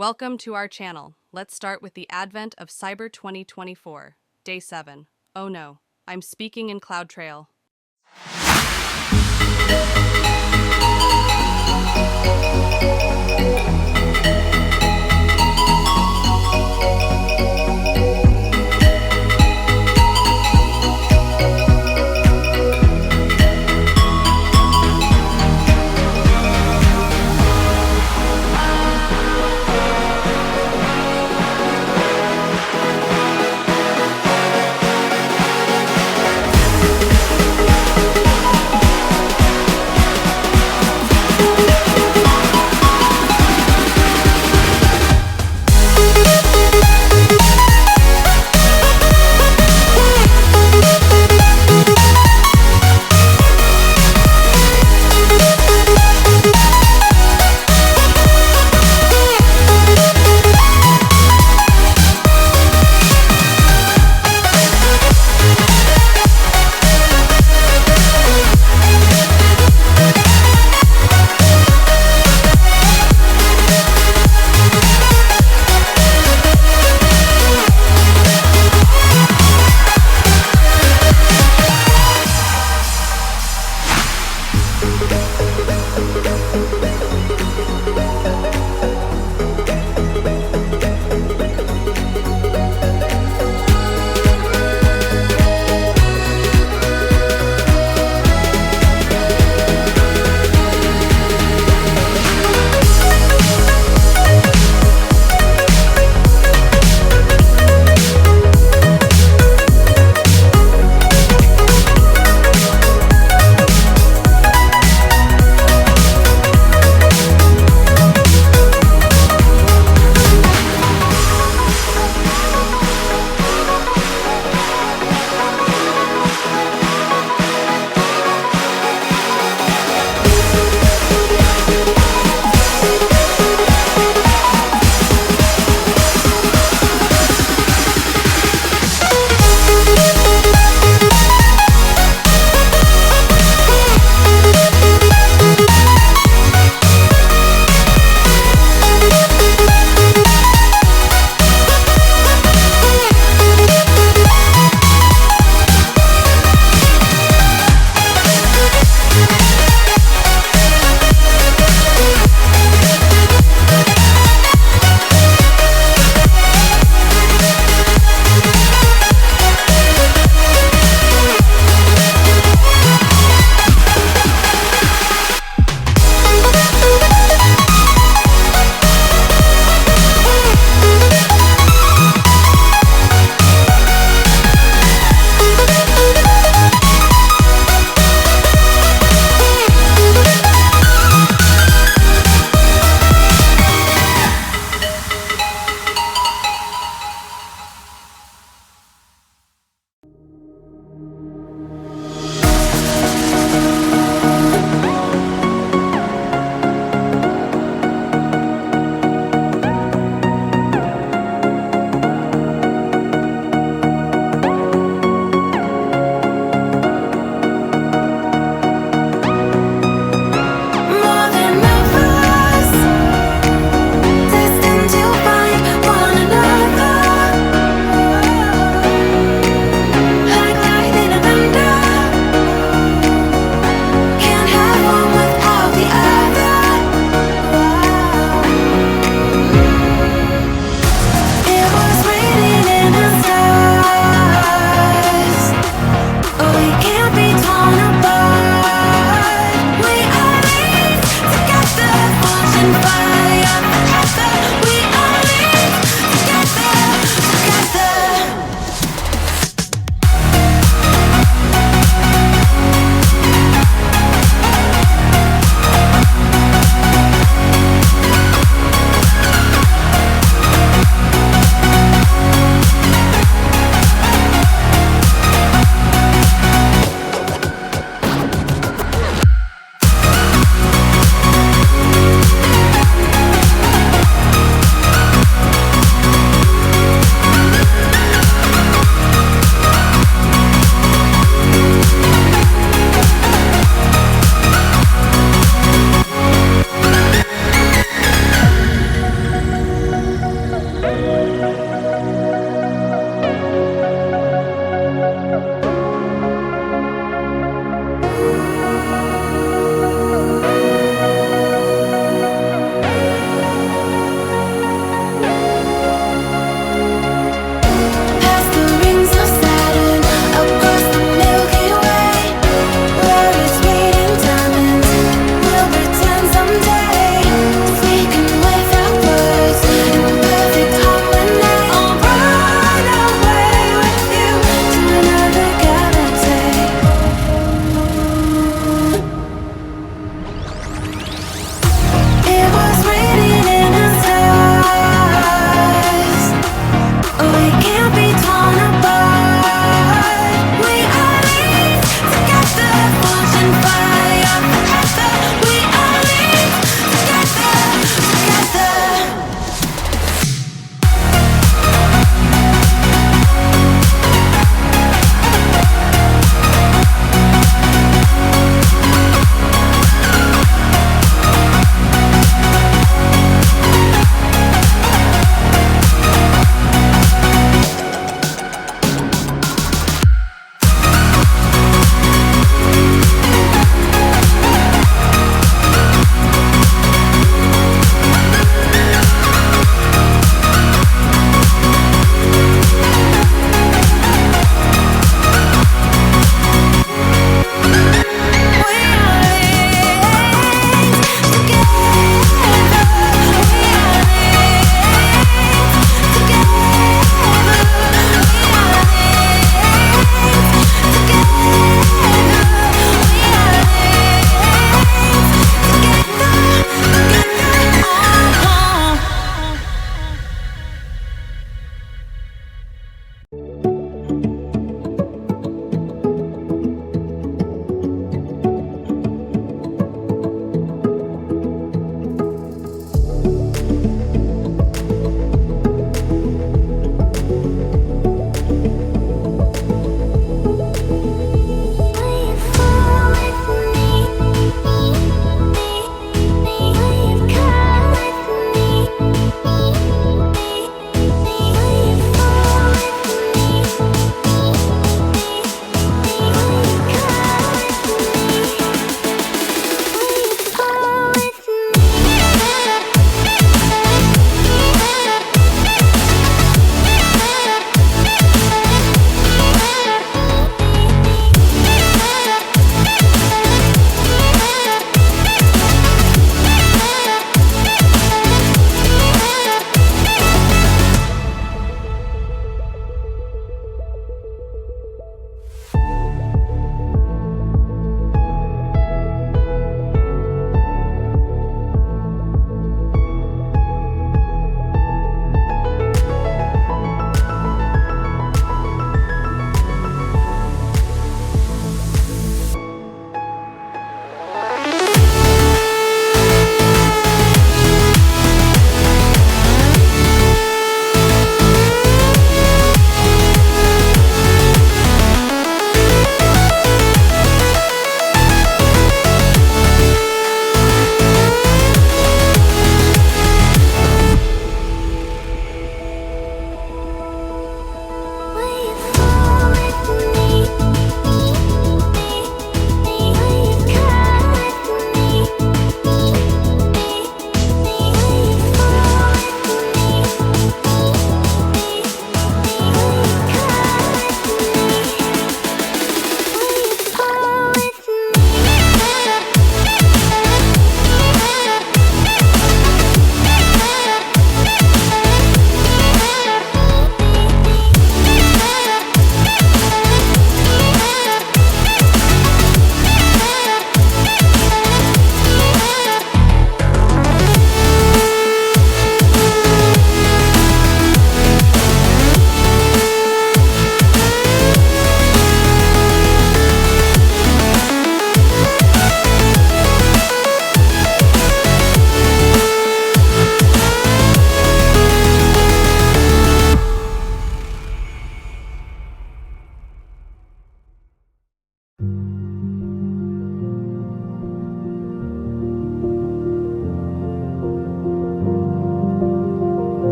Welcome to our channel. Let's start with the advent of Cyber 2024, Day 7. Oh no, I'm speaking in CloudTrail.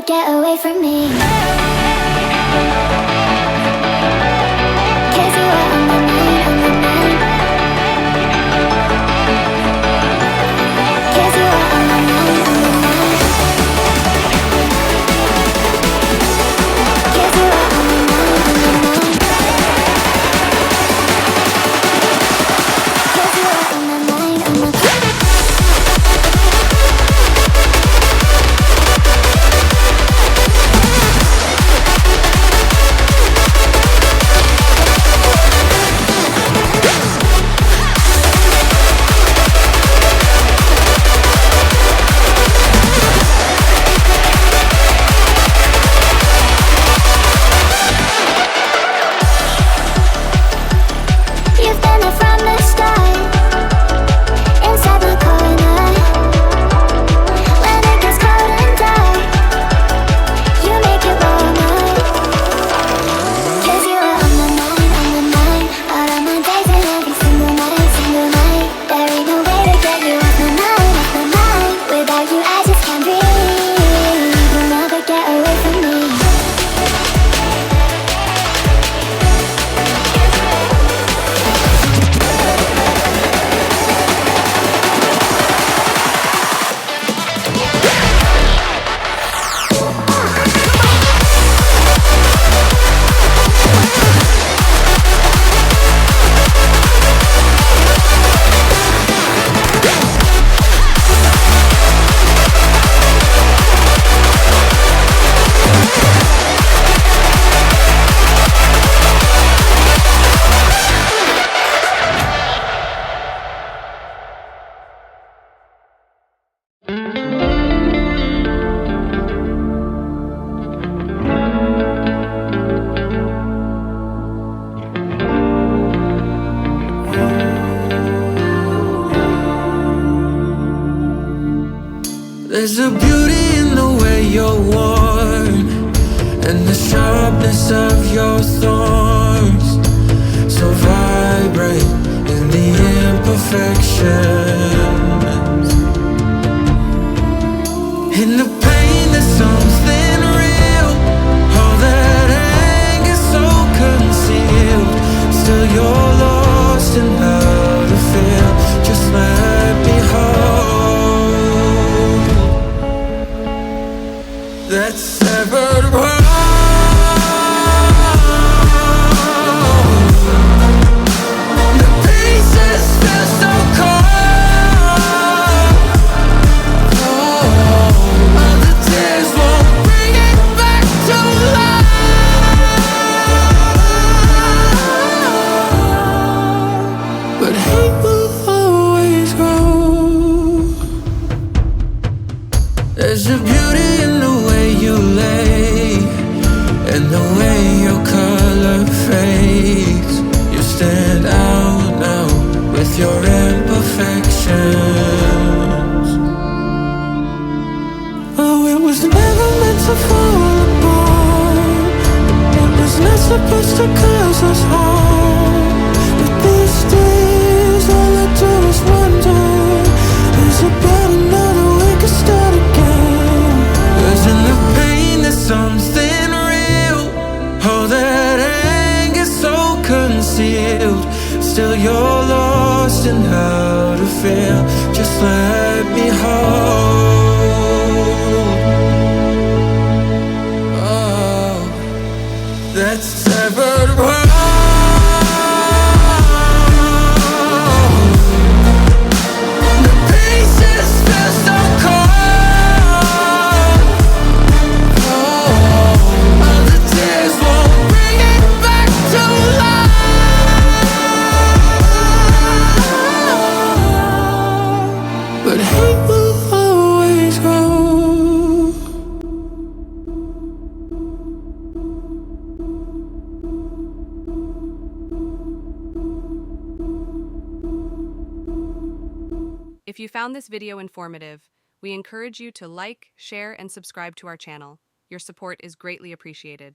get away from me. 'Cause you are on my mind, on my mind. 'Cause you are on my mind, on my mind. 'Cause you are on my mind, on my mind. 'Cause you are on my mind, on my mind. You've been there from the start, inside my corner. When it gets cold and dark, you make it warmer. 'Cause you are on my mind, all of my days and every single night, single night. There ain't no way to get you off my mind, off my mind. Without you I just can't breathe. You'll never get away from me. There's a beauty in the way you're worn, and the sharpness of your thorns, so vibrant in the imperfections. In the pain there's something real, all that anger so concealed. Still you're lost in how to feel. Just let me hold that severed world. The pieces feel so cold. All the tears won't bring it back to life. But hate will always grow. There's a beauty in the way you lay, and the way your color fades. You stand out now with your imperfections. Oh, it was never meant to fall apart. It was not supposed to cause us harm. But these days all I do is wonder, is about another we could start again. 'Cause in the pain there's something real, all that anger so concealed. Still you're lost in how to feel. Just let me hold that severed world. The pieces feel so cold. All the tears won't bring it back to life. But hate will always grow. If you found this video informative, we encourage you to like, share, and subscribe to our channel. Your support is greatly appreciated.